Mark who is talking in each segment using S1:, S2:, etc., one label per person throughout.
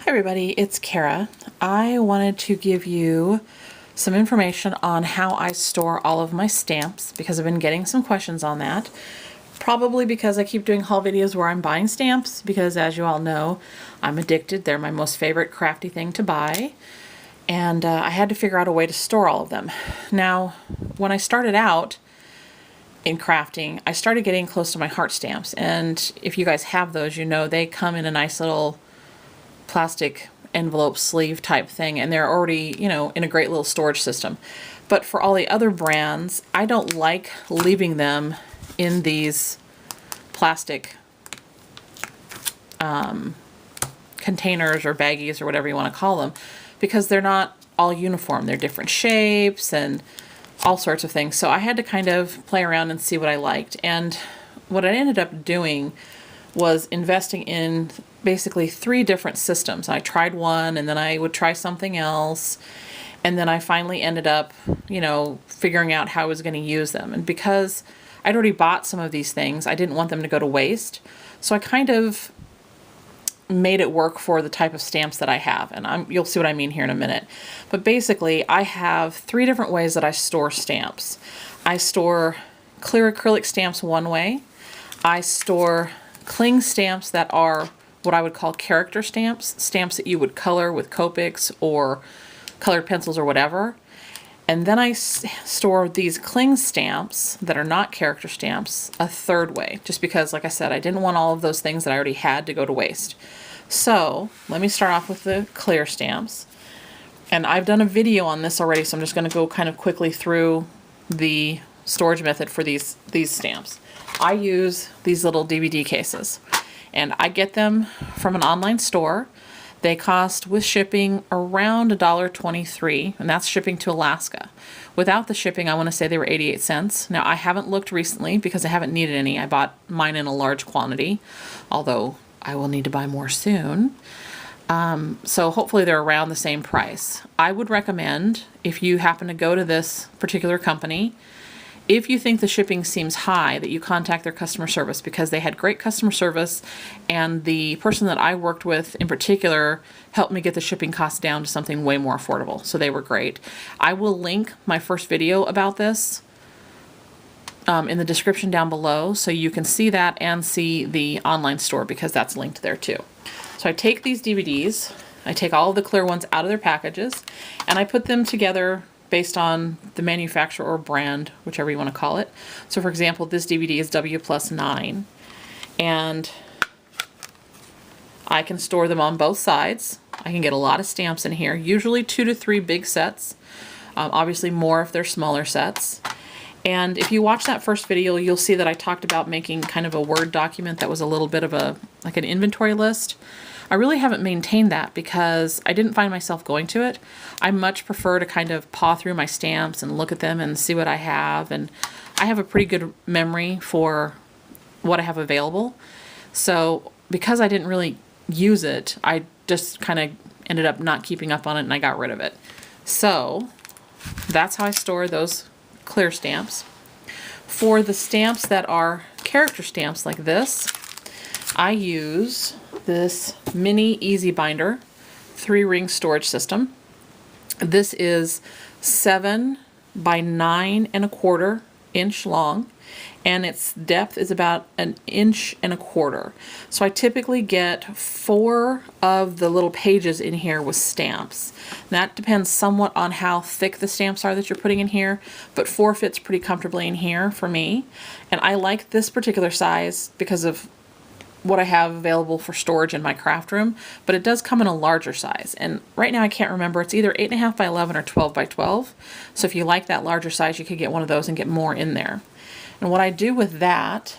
S1: Hi everybody, it's Kara. I wanted to give you some information on how I store all of my stamps because I've been getting some questions on that. Probably because I keep doing haul videos where I'm buying stamps because, as you all know, I'm addicted. They're my most favorite crafty thing to buy. And I had to figure out a way to store all of them. Now, when I started out in crafting, I started getting close to my heart stamps. And if you guys have those, you know they come in a nice little plastic envelope sleeve type thing, and they're already, you know, in a great little storage system. But for all the other brands, I don't like leaving them in these plastic containers or baggies or whatever you want to call them, because they're not all uniform. They're different shapes and all sorts of things. So I had to kind of play around and see what I liked. And what I ended up doing was investing in basically 3 different systems. I tried one, and then I would try something else, and then I finally ended up, you know, figuring out how I was going to use them. And because I'd already bought some of these things, I didn't want them to go to waste, so I kind of made it work for the type of stamps that I have, and you'll see what I mean here in a minute. But basically, I have 3 different ways that I store stamps. I store clear acrylic stamps one way. I store cling stamps that are what I would call character stamps, stamps that you would color with Copics or colored pencils or whatever. And then I store these cling stamps that are not character stamps a third way, just because, like I said, I didn't want all of those things that I already had to go to waste. So let me start off with the clear stamps. And I've done a video on this already, so I'm just going to go kind of quickly through the storage method for these stamps. I use these little DVD cases, and I get them from an online store. They cost, with shipping, around $1.23, and that's shipping to Alaska. Without the shipping, I want to say they were 88 cents. Now, I haven't looked recently because I haven't needed any. I bought mine in a large quantity, although I will need to buy more soon. So hopefully they're around the same price. I would recommend, if you happen to go to this particular company, if you think the shipping seems high, that you contact their customer service, because they had great customer service, and the person that I worked with in particular helped me get the shipping costs down to something way more affordable. So they were great. I will link my first video about this in the description down below, so you can see that and see the online store, because that's linked there too. So I take these DVDs, I take all of the clear ones out of their packages, and I put them together based on the manufacturer or brand, whichever you want to call it. So for example, this DVD is W+9, and I can store them on both sides. I can get a lot of stamps in here, usually 2 to 3 big sets, obviously more if they're smaller sets. And if you watch that first video, you'll see that I talked about making kind of a Word document that was a little bit of like an inventory list. I really haven't maintained that because I didn't find myself going to it. I much prefer to kind of paw through my stamps and look at them and see what I have. And I have a pretty good memory for what I have available. So because I didn't really use it, I just kind of ended up not keeping up on it, and I got rid of it. So that's how I store those clear stamps. For the stamps that are character stamps like this, I use this mini Easy Binder 3-ring storage system. This is 7 by 9¼ inch long, and its depth is about 1.25 inches. So I typically get 4 of the little pages in here with stamps. That depends somewhat on how thick the stamps are that you're putting in here, but 4 fits pretty comfortably in here for me. And I like this particular size because of what I have available for storage in my craft room, but it does come in a larger size. And right now I can't remember, it's either 8.5 by 11 or 12 by 12. So if you like that larger size, you could get one of those and get more in there. And what I do with that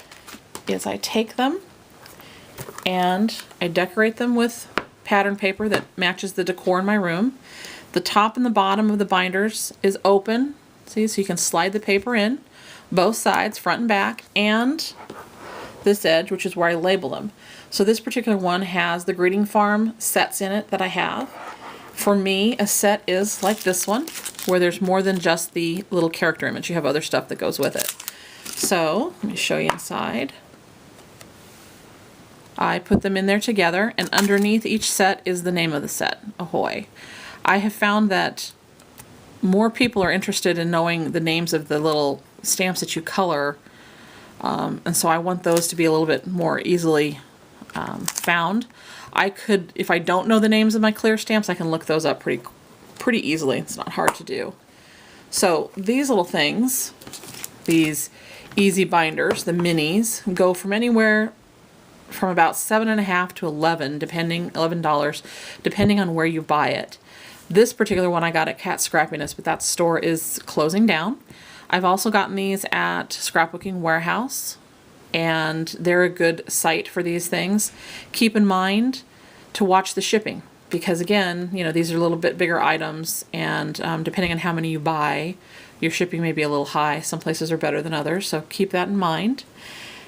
S1: is I take them and I decorate them with pattern paper that matches the decor in my room. The top and the bottom of the binders is open, see, so you can slide the paper in, both sides, front and back, and this edge, which is where I label them. So this particular one has the Greeting Farm sets in it that I have. For me, a set is like this one, where there's more than just the little character image. You have other stuff that goes with it. So let me show you inside. I put them in there together, and underneath each set is the name of the set, Ahoy. I have found that more people are interested in knowing the names of the little stamps that you color, and so I want those to be a little bit more easily found. I could, if I don't know the names of my clear stamps, I can look those up pretty easily. It's not hard to do. So these little things, these easy binders, the minis, go from anywhere from about $7.50 to $11, $11, depending on where you buy it. This particular one I got at Cat Scrappiness, but that store is closing down. I've also gotten these at Scrapbooking Warehouse, and they're a good site for these things. Keep in mind to watch the shipping, because again, you know, these are a little bit bigger items, and depending on how many you buy, your shipping may be a little high. Some places are better than others, so keep that in mind.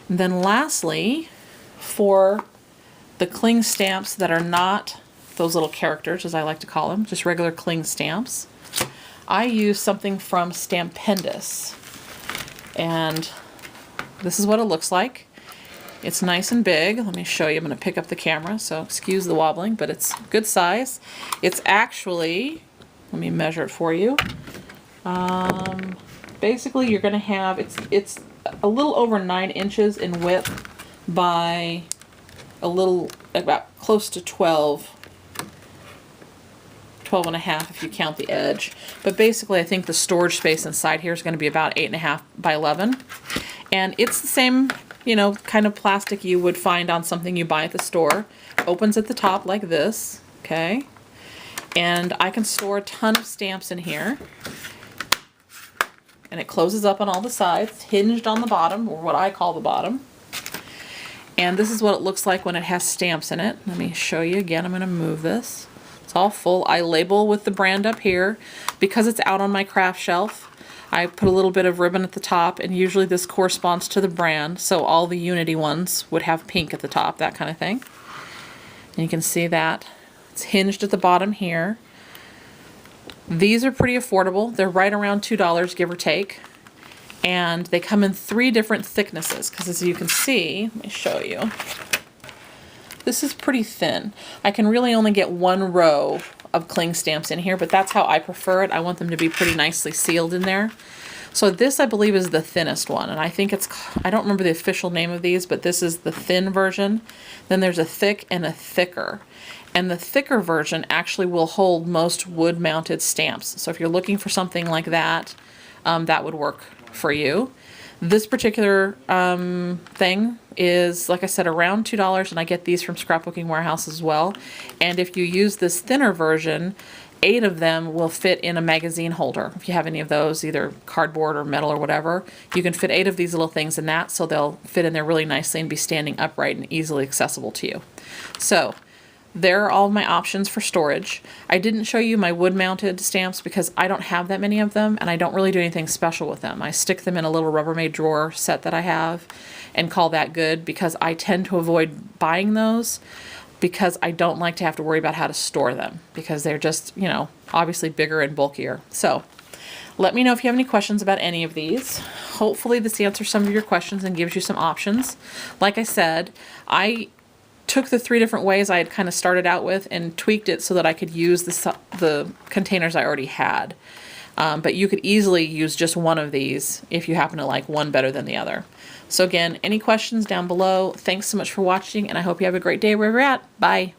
S1: And then lastly, for the cling stamps that are not those little characters, as I like to call them, just regular cling stamps, I use something from Stampendous. And this is what it looks like. It's nice and big. Let me show you. I'm going to pick up the camera, so excuse the wobbling, but it's good size. It's actually, let me measure it for you. Basically, you're going to have, it's a little over 9 inches in width by a little, about close to 12 and a half if you count the edge. But basically, I think the storage space inside here is going to be about 8.5 by 11. And it's the same, you know, kind of plastic you would find on something you buy at the store. Opens at the top like this, okay? And I can store a ton of stamps in here. And it closes up on all the sides, hinged on the bottom, or what I call the bottom. And this is what it looks like when it has stamps in it. Let me show you again. I'm going to move this. It's all full. I label with the brand up here. Because it's out on my craft shelf, I put a little bit of ribbon at the top, and usually this corresponds to the brand, so all the Unity ones would have pink at the top, that kind of thing. And you can see that. It's hinged at the bottom here. These are pretty affordable. They're right around $2, give or take. And they come in 3 different thicknesses, because as you can see, let me show you. This is pretty thin. I can really only get 1 row of cling stamps in here, but that's how I prefer it. I want them to be pretty nicely sealed in there. So this, I believe, is the thinnest one, and I think it's, I don't remember the official name of these, but this is the thin version. Then there's a thick and a thicker. And the thicker version actually will hold most wood-mounted stamps. So if you're looking for something like that, that would work for you. This particular thing is, like I said, around $2, and I get these from Scrapbooking Warehouse as well. And if you use this thinner version, 8 of them will fit in a magazine holder. If you have any of those, either cardboard or metal or whatever, you can fit 8 of these little things in that, so they'll fit in there really nicely and be standing upright and easily accessible to you. So there are all of my options for storage. I didn't show you my wood-mounted stamps because I don't have that many of them, and I don't really do anything special with them. I stick them in a little Rubbermaid drawer set that I have and call that good, because I tend to avoid buying those because I don't like to have to worry about how to store them, because they're just, you know, obviously bigger and bulkier. So let me know if you have any questions about any of these. Hopefully this answers some of your questions and gives you some options. Like I said, I took the 3 different ways I had kind of started out with and tweaked it so that I could use the containers I already had. But you could easily use just one of these if you happen to like one better than the other. So again, any questions down below. Thanks so much for watching, and I hope you have a great day wherever you're at. Bye.